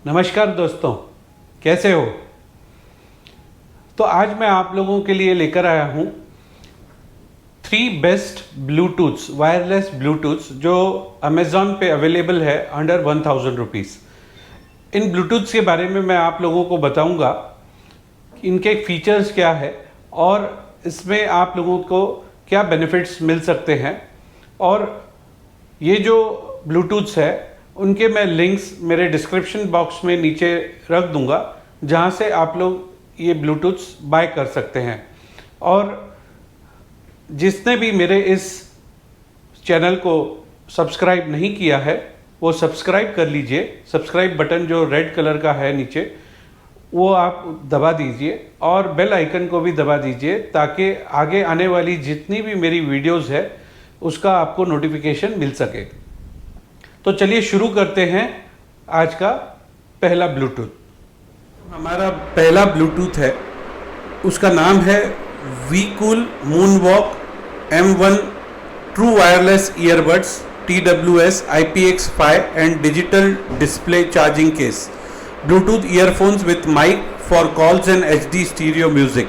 नमस्कार दोस्तों, कैसे हो। तो आज मैं आप लोगों के लिए लेकर आया हूँ 3 बेस्ट ब्लूटूथ्स, वायरलेस ब्लूटूथ्स जो अमेज़ॉन पे अवेलेबल है अंडर 1000 रुपीज़। इन ब्लूटूथ्स के बारे में मैं आप लोगों को बताऊंगा कि इनके फीचर्स क्या है और इसमें आप लोगों को क्या बेनिफिट्स मिल सकते हैं। और ये जो ब्लूटूथ्स है उनके मैं लिंक्स मेरे डिस्क्रिप्शन बॉक्स में नीचे रख दूंगा, जहां से आप लोग ये ब्लूटूथ्स बाय कर सकते हैं। और जिसने भी मेरे इस चैनल को सब्सक्राइब नहीं किया है वो सब्सक्राइब कर लीजिए। सब्सक्राइब बटन जो रेड कलर का है नीचे, वो आप दबा दीजिए और बेल आइकन को भी दबा दीजिए, ताकि आगे आने वाली जितनी भी मेरी वीडियोस है उसका आपको नोटिफिकेशन मिल सके। तो चलिए शुरू करते हैं आज का पहला ब्लूटूथ। हमारा पहला ब्लूटूथ है, उसका नाम है Wecool moonwalk M1 true wireless earbuds TWS IPX5 and digital display charging case Bluetooth earphones with mic for calls and HD stereo music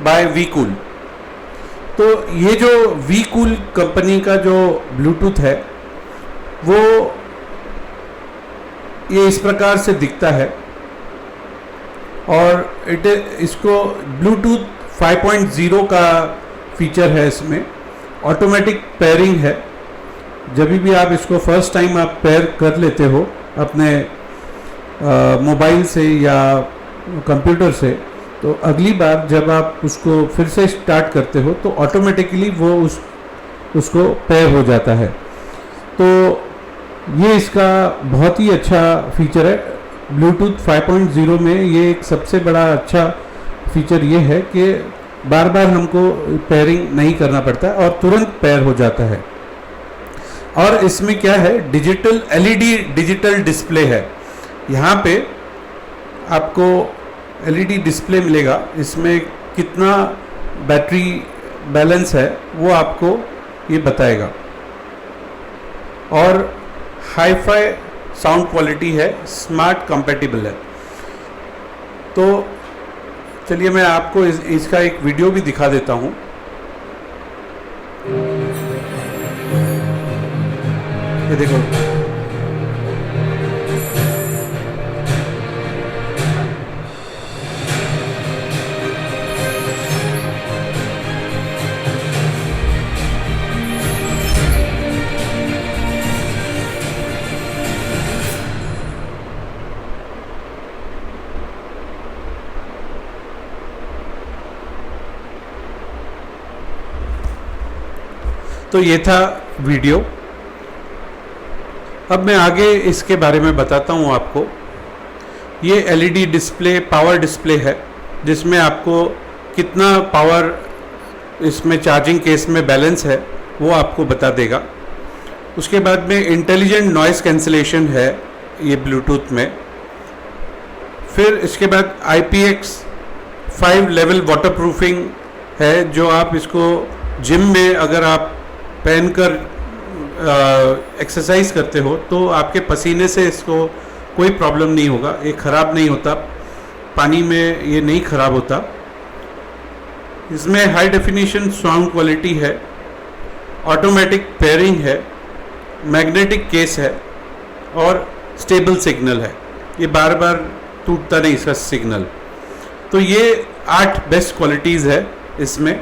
by Wecool. तो ये जो वीकूल कंपनी का जो ब्लूटूथ है वो ये इस प्रकार से दिखता है और इसको ब्लूटूथ 5.0 का फीचर है। इसमें ऑटोमेटिक पेयरिंग है। जब भी आप इसको फर्स्ट टाइम आप पेयर कर लेते हो अपने मोबाइल से या कंप्यूटर से, तो अगली बार जब आप उसको फिर से स्टार्ट करते हो तो ऑटोमेटिकली वो उसको पेयर हो जाता है। तो ये इसका बहुत ही अच्छा फीचर है। ब्लूटूथ 5.0 में ये एक सबसे बड़ा अच्छा फीचर ये है कि बार बार हमको पेयरिंग नहीं करना पड़ता और तुरंत पेयर हो जाता है। और इसमें क्या है, डिजिटल LED डिजिटल डिस्प्ले है। यहाँ पे आपको LED डिस्प्ले मिलेगा। इसमें कितना बैटरी बैलेंस है वो आपको ये बताएगा। और हाई-फाई साउंड क्वालिटी है, स्मार्ट कंपैटिबल है। तो चलिए मैं आपको इसका एक वीडियो भी दिखा देता हूँ। ये देखो, तो ये था वीडियो। अब मैं आगे इसके बारे में बताता हूँ आपको। ये LED डिस्प्ले पावर डिस्प्ले है, जिसमें आपको कितना पावर इसमें चार्जिंग केस में बैलेंस है वो आपको बता देगा। उसके बाद में इंटेलिजेंट नॉइस कैंसिलेशन है ये ब्लूटूथ में। फिर इसके बाद IPX5 लेवल वाटरप्रूफिंग है, जो आप इसको जिम में अगर आप पहनकर एक्सरसाइज करते हो तो आपके पसीने से इसको कोई प्रॉब्लम नहीं होगा, ये ख़राब नहीं होता, पानी में ये नहीं ख़राब होता। इसमें हाई डेफिनेशन साउंड क्वालिटी है, ऑटोमेटिक पेयरिंग है, मैग्नेटिक केस है और स्टेबल सिग्नल है। ये बार बार टूटता नहीं इसका सिग्नल। तो ये 8 बेस्ट क्वालिटीज़ है इसमें।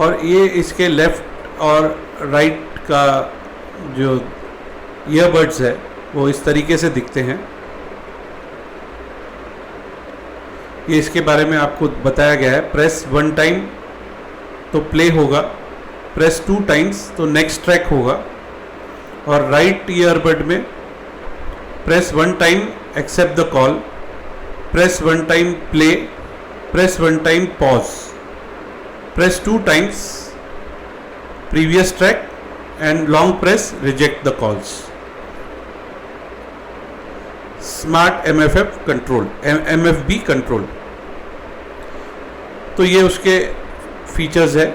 और ये इसके लेफ़्ट और राइट का जो ईयरबड्स है वो इस तरीके से दिखते हैं। ये इसके बारे में आपको बताया गया है। प्रेस 1 टाइम तो प्ले होगा, प्रेस 2 टाइम्स तो नेक्स्ट ट्रैक होगा। और राइट ईयरबड में press 1 time except the call, press 1 time play, press 1 time pause, press 2 times previous track and long press reject the calls. Smart MFB control। तो ये उसके features है।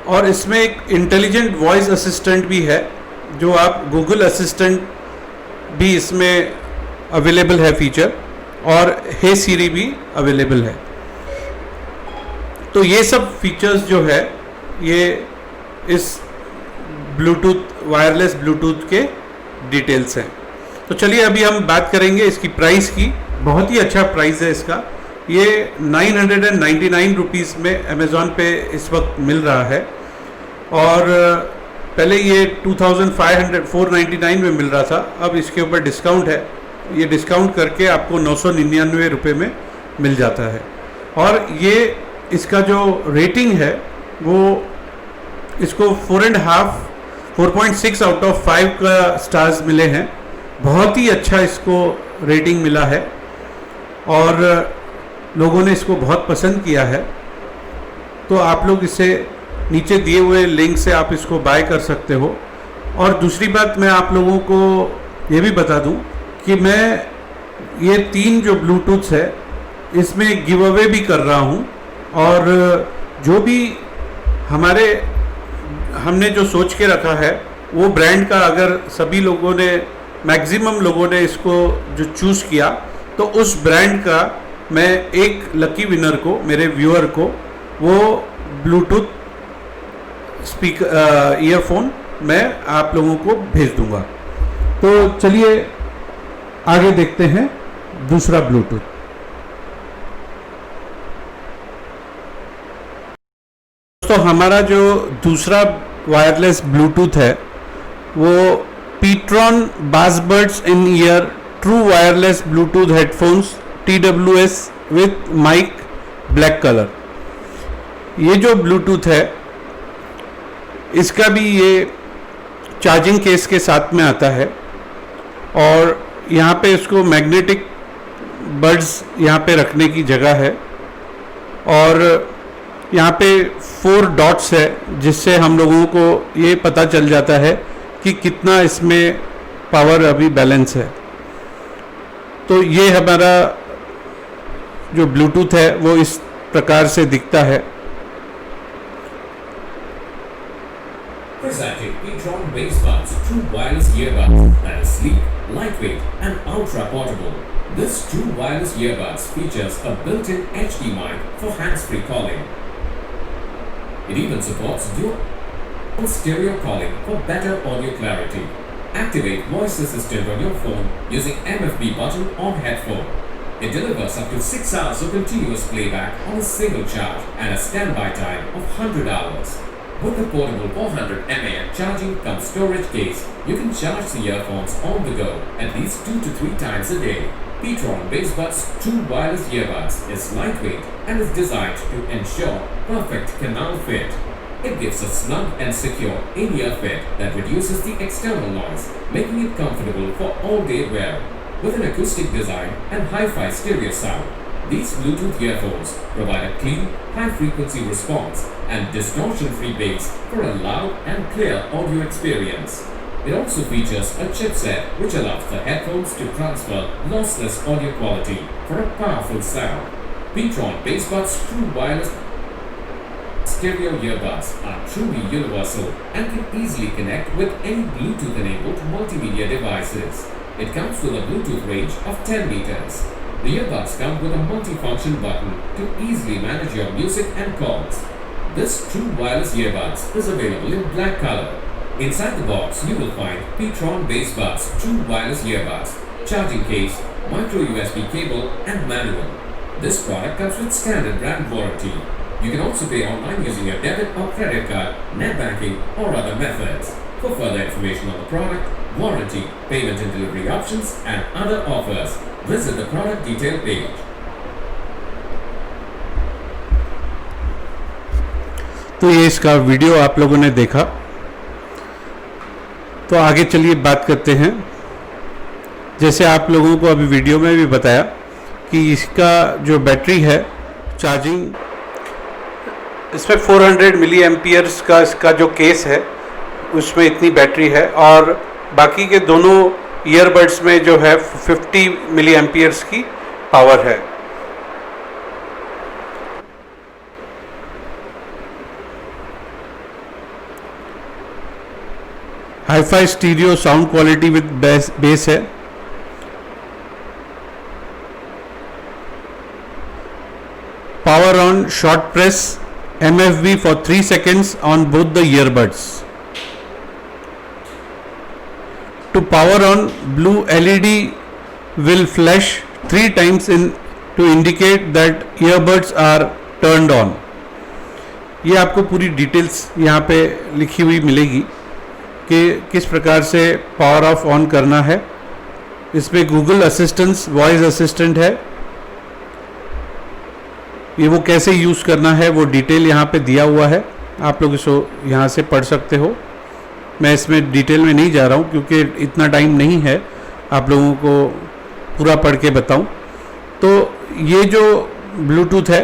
और इसमें एक इंटेलिजेंट वॉइस असिस्टेंट भी है, जो आप गूगल असिस्टेंट भी इसमें अवेलेबल है फीचर, और हे सीरी भी अवेलेबल है। तो ये सब फीचर्स जो है ये इस ब्लूटूथ, वायरलेस ब्लूटूथ के डिटेल्स हैं। तो चलिए अभी हम बात करेंगे इसकी प्राइस की। बहुत ही अच्छा प्राइस है इसका। ये 999 रुपीज़ में अमेज़ॉन पे इस वक्त मिल रहा है, और पहले ये 499 में मिल रहा था। अब इसके ऊपर डिस्काउंट है, ये डिस्काउंट करके आपको 999 रुपये में मिल जाता है। और ये इसका जो रेटिंग है वो इसको 4.6 आउट ऑफ 5 का स्टार्स मिले हैं। बहुत ही अच्छा इसको रेटिंग मिला है और लोगों ने इसको बहुत पसंद किया है। तो आप लोग इसे नीचे दिए हुए लिंक से आप इसको बाय कर सकते हो। और दूसरी बात मैं आप लोगों को ये भी बता दूं कि मैं ये 3 जो ब्लूटूथ्स है इसमें गिव अवे भी कर रहा हूं, और जो भी हमने जो सोच के रखा है वो ब्रांड का अगर सभी लोगों ने, मैक्सिमम लोगों ने इसको जो चूज़ किया, तो उस ब्रांड का मैं एक लकी विनर को, मेरे व्यूअर को, वो ब्लूटूथ स्पीकर ईयरफोन मैं आप लोगों को भेज दूंगा। तो चलिए आगे देखते हैं दूसरा ब्लूटूथ। तो हमारा जो दूसरा वायरलेस ब्लूटूथ है वो pTron Bassbuds in ear true wireless Bluetooth headphones TWS with mic black colour. ये जो ब्लूटूथ है इसका भी ये चार्जिंग केस के साथ में आता है, और यहाँ पे इसको मैग्नेटिक बड्स यहाँ पे रखने की जगह है, और यहाँ पे 4 डॉट्स है जिससे हम लोगों को ये पता चल जाता है कि कितना इसमें पावर अभी बैलेंस है। तो ये हमारा जो ब्लूटूथ है वो इस प्रकार से दिखता है। Presenting Ptron BassBuds True Wireless Earbuds that is sleek, lightweight and ultra portable. This True Wireless Earbuds features a built-in HD mic for hands-free calling. It even supports dual stereo calling for better audio clarity. Activate voice assistant on your phone using MFB button on headphone. It delivers up to 6 hours of continuous playback on a single charge and a standby time of 100 hours. With the portable 400 mAh charging cum storage case, you can charge the earphones on the go at least 2 to 3 times a day. Ptron BassBuds True Wireless Earbuds is lightweight and is designed to ensure perfect canal fit. It gives a snug and secure in-ear fit that reduces the external noise, making it comfortable for all-day wear. With an acoustic design and hi-fi stereo sound, these Bluetooth earphones provide a clean, high-frequency response and distortion-free bass for a loud and clear audio experience. It also features a chipset which allows the headphones to transfer lossless audio quality for a powerful sound. Ptron BassBuds True Wireless Stereo earbuds are truly universal and can easily connect with any Bluetooth-enabled multimedia devices. It comes with a Bluetooth range of 10 meters. The earbuds come with a multifunction button to easily manage your music and calls. This True Wireless Earbuds is available in black color. Inside the box, you will find Ptron BassBuds True Wireless Earbuds, charging case, micro USB cable, and manual. This product comes with standard brand warranty. You can also pay online using your debit or credit card, net banking, or other methods. For further information on the product, warranty, payment and delivery options, and other offers, visit the product detail page. तो ये इसका video आप लोगों ने देखा, तो आगे चलिए बात करते हैं। जैसे आप लोगों को अभी वीडियो में भी बताया कि इसका जो बैटरी है, चार्जिंग, इसमें 400 मिली एम्पियर्स का इसका जो केस है उसमें इतनी बैटरी है, और बाकी के दोनों ईयरबड्स में जो है 50 मिली एम्पियर्स की पावर है। Hi fi stereo sound quality with bass है। Power on short press MFB for 3 seconds on both the earbuds. To power on, blue LED will flash 3 times to indicate that earbuds are turned on. ये आपको पूरी details यहाँ पे लिखी हुई मिलेगी कि किस प्रकार से पावर ऑफ ऑन करना है। इसमें गूगल असिस्टेंट, वॉइस असिस्टेंट है, ये वो कैसे यूज़ करना है वो डिटेल यहाँ पे दिया हुआ है, आप लोग इसको यहाँ से पढ़ सकते हो। मैं इसमें डिटेल में नहीं जा रहा हूँ क्योंकि इतना टाइम नहीं है आप लोगों को पूरा पढ़ के बताऊँ। तो ये जो ब्लूटूथ है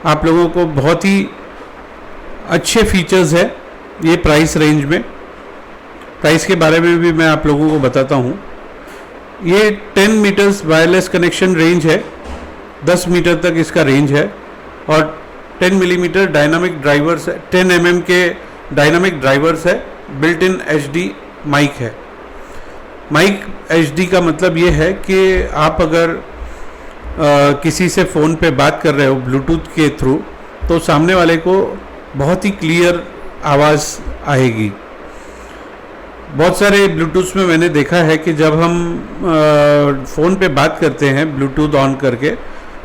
आप लोगों को बहुत ही अच्छे फीचर्स है ये प्राइस रेंज में। प्राइस के बारे में भी मैं आप लोगों को बताता हूँ। ये 10 मीटर्स वायरलेस कनेक्शन रेंज है, 10 मीटर तक इसका रेंज है और 10 मिलीमीटर डायनामिक ड्राइवर्स है, 10 mm के डायनामिक ड्राइवर्स है, बिल्ट इन HD माइक है। माइक HD का मतलब ये है कि आप अगर किसी से फ़ोन पे बात कर रहे हो ब्लूटूथ के थ्रू तो सामने वाले को बहुत ही क्लियर आवाज़ आएगी। बहुत सारे ब्लूटूथ में मैंने देखा है कि जब हम फ़ोन पे बात करते हैं ब्लूटूथ ऑन करके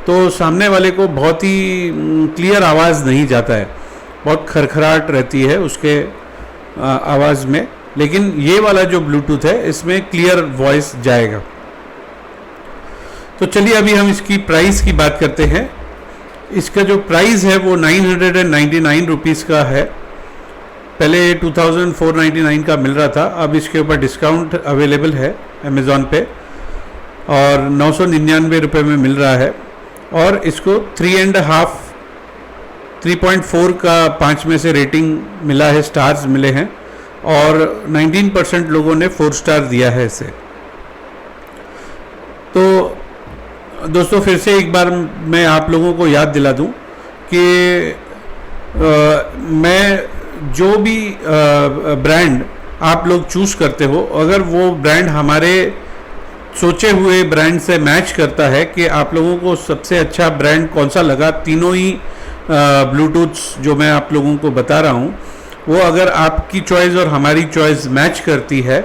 तो सामने वाले को बहुत ही क्लियर आवाज़ नहीं जाता है, बहुत खरखराहट रहती है उसके आवाज़ में। लेकिन ये वाला जो ब्लूटूथ है इसमें क्लियर वॉइस जाएगा। तो चलिए अभी हम इसकी प्राइस की बात करते हैं। इसका जो प्राइस है वो 999 रुपीज़ का है। पहले 2499 का मिल रहा था, अब इसके ऊपर डिस्काउंट अवेलेबल है अमेज़ॉन पे और 999 रुपये में मिल रहा है। और इसको 3.4 का 5 में से रेटिंग मिला है, स्टार्स मिले हैं और 19% लोगों ने 4 स्टार दिया है इसे। तो दोस्तों फिर से एक बार मैं आप लोगों को याद दिला दूं कि मैं जो भी ब्रांड आप लोग चूज़ करते हो, अगर वो ब्रांड हमारे सोचे हुए ब्रांड से मैच करता है कि आप लोगों को सबसे अच्छा ब्रांड कौन सा लगा, तीनों ही ब्लूटूथ्स जो मैं आप लोगों को बता रहा हूँ वो अगर आपकी चॉइस और हमारी चॉइस मैच करती है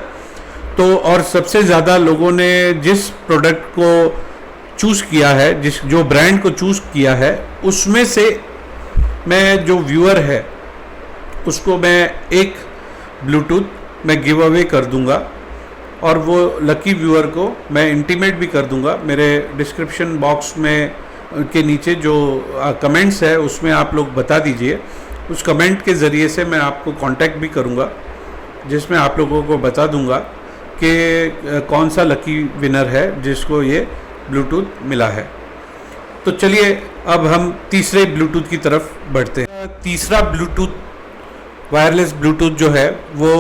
तो, और सबसे ज़्यादा लोगों ने जिस प्रोडक्ट को चूज़ किया है, जो ब्रांड को चूज़ किया है, उसमें से मैं जो व्यूअर है उसको मैं एक ब्लूटूथ मैं गिव अवे कर दूंगा और वो लकी व्यूअर को मैं इंटीमेट भी कर दूंगा। मेरे डिस्क्रिप्शन बॉक्स में के नीचे जो कमेंट्स है उसमें आप लोग बता दीजिए, उस कमेंट के ज़रिए से मैं आपको कांटेक्ट भी करूंगा जिसमें आप लोगों को बता दूंगा कि कौन सा लकी विनर है जिसको ये ब्लूटूथ मिला है। तो चलिए अब हम तीसरे ब्लूटूथ की तरफ बढ़ते हैं। तीसरा ब्लूटूथ वायरलेस ब्लूटूथ जो है वो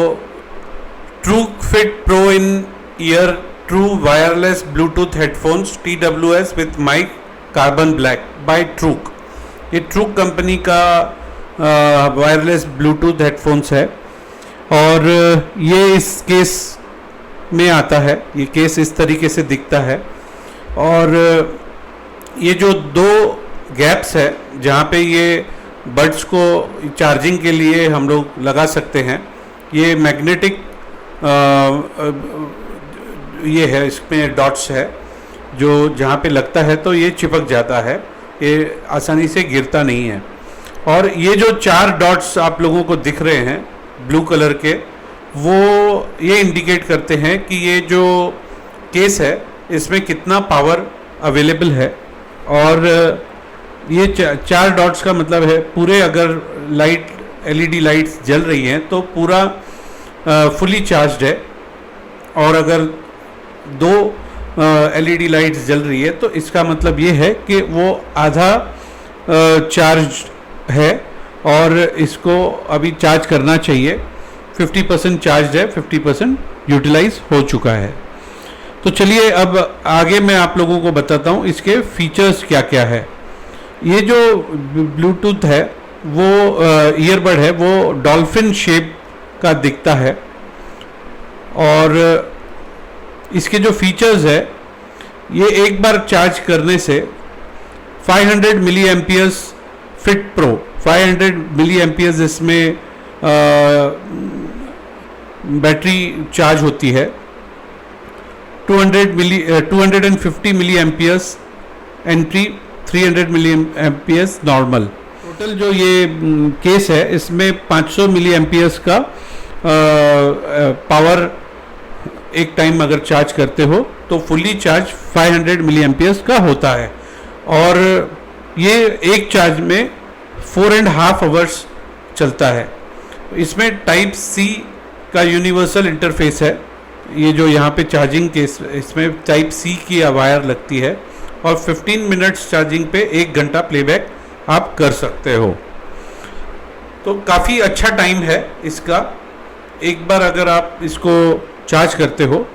Truke fit pro in ear true wireless Bluetooth headphones TWS with mic carbon black by Truke. ये ट्रूक कंपनी का वायरलेस ब्लूटूथ हेडफोन्स है और ये इस केस में आता है। ये केस इस तरीके से दिखता है और ये जो 2 गैप्स है जहाँ पे ये बड्स को चार्जिंग के लिए हम लोग लगा सकते हैं, ये मैग्नेटिक ये है, इसमें डॉट्स है जो जहाँ पे लगता है तो ये चिपक जाता है, ये आसानी से गिरता नहीं है। और ये जो 4 डॉट्स आप लोगों को दिख रहे हैं ब्लू कलर के, वो ये इंडिकेट करते हैं कि ये जो केस है इसमें कितना पावर अवेलेबल है। और ये 4 डॉट्स का मतलब है पूरे अगर लाइट LED लाइट्स जल रही हैं तो पूरा फुली चार्ज्ड है, और अगर 2 LED लाइट्स जल रही है तो इसका मतलब ये है कि वो आधा चार्ज है और इसको अभी चार्ज करना चाहिए। 50% चार्ज है, 50% यूटिलाइज हो चुका है। तो चलिए अब आगे मैं आप लोगों को बताता हूँ इसके फीचर्स क्या क्या है। ये जो ब्लूटूथ है वो ईयरबड है, वो डॉल्फिन शेप का दिखता है और इसके जो फीचर्स है, ये एक बार चार्ज करने से 500 मिली एम्पियर्स फिट प्रो 500 मिली एम्पियर्स इसमें बैटरी चार्ज होती है। 250 मिली एम्पियर्स एंट्री, 300 मिली एम्पियर्स नॉर्मल। टोटल जो ये केस है इसमें 500 मिली एम्पियर्स का पावर एक टाइम अगर चार्ज करते हो तो फुल्ली चार्ज 500 मिली एम्पियर्स का होता है। और ये एक चार्ज में 4.5 आवर्स चलता है। इसमें टाइप सी का यूनिवर्सल इंटरफेस है। ये जो यहाँ पे चार्जिंग केस, इसमें टाइप सी की वायर लगती है और 15 मिनट्स चार्जिंग पे 1 घंटा प्लेबैक आप कर सकते हो। तो काफ़ी अच्छा टाइम है इसका। एक बार अगर आप इसको चार्ज करते हो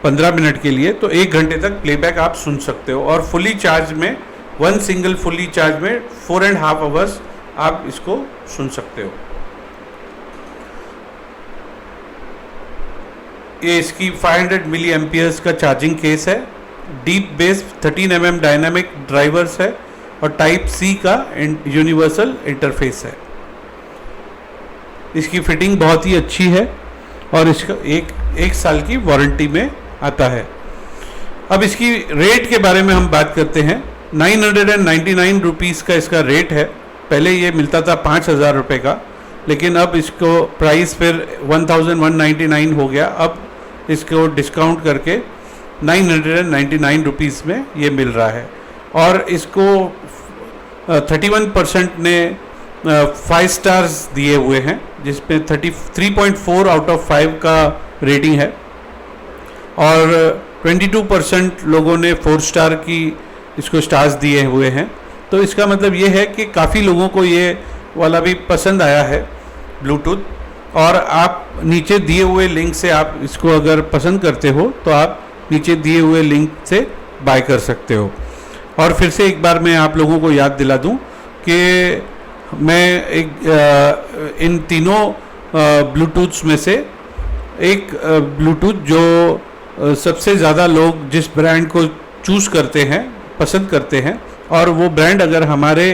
15 मिनट के लिए तो 1 घंटे तक प्लेबैक आप सुन सकते हो। और फुली चार्ज में, वन सिंगल फुली चार्ज में 4.5 आवर्स आप इसको सुन सकते हो। ये इसकी 500 मिली एम्पियर्स का चार्जिंग केस है। Deep base 13 mm dynamic drivers है और टाइप सी का यूनिवर्सल इंटरफेस है। इसकी फिटिंग बहुत ही अच्छी है और इसका एक साल की वारंटी में आता है। अब इसकी रेट के बारे में हम बात करते हैं। 999 रुपीज़ का इसका रेट है। पहले ये मिलता था 5,000 रुपये का, लेकिन अब इसको प्राइस फिर 1199 हो गया। अब इसको डिस्काउंट करके 999 रुपीज़ में ये मिल रहा है। और इसको 31% ने 5 स्टार्स दिए हुए हैं, जिसमें 3.4 आउट ऑफ 5 का रेटिंग है। और 22% लोगों ने 4 स्टार की इसको स्टार्स दिए हुए हैं। तो इसका मतलब ये है कि काफ़ी लोगों को ये वाला भी पसंद आया है ब्लूटूथ। और आप नीचे दिए हुए लिंक से आप इसको अगर पसंद करते हो तो आप नीचे दिए हुए लिंक से बाय कर सकते हो। और फिर से एक बार मैं आप लोगों को याद दिला दूं कि मैं इन तीनों ब्लूटूथ्स में से एक ब्लूटूथ जो सबसे ज़्यादा लोग जिस ब्रांड को चूज़ करते हैं, पसंद करते हैं, और वो ब्रांड अगर हमारे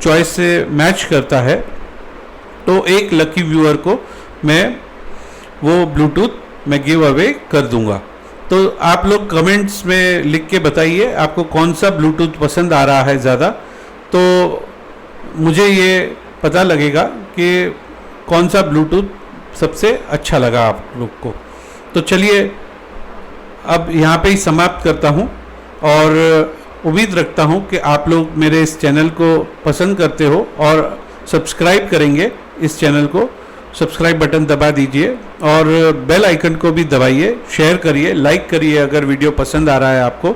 चॉइस से मैच करता है तो एक लकी व्यूअर को मैं वो ब्लूटूथ मैं गिव अवे कर दूंगा। तो आप लोग कमेंट्स में लिख के बताइए आपको कौन सा ब्लूटूथ पसंद आ रहा है ज़्यादा, तो मुझे ये पता लगेगा कि कौन सा ब्लूटूथ सबसे अच्छा लगा आप लोग को। तो चलिए अब यहाँ पे ही समाप्त करता हूँ और उम्मीद रखता हूँ कि आप लोग मेरे इस चैनल को पसंद करते हो और सब्सक्राइब करेंगे। इस चैनल को सब्सक्राइब बटन दबा दीजिए और बेल आइकन को भी दबाइए, शेयर करिए, लाइक करिए अगर वीडियो पसंद आ रहा है आपको,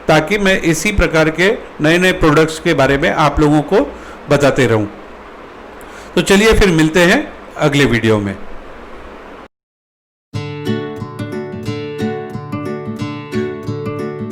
ताकि मैं इसी प्रकार के नए नए प्रोडक्ट्स के बारे में आप लोगों को बताते रहूं। तो चलिए फिर मिलते हैं अगले वीडियो में।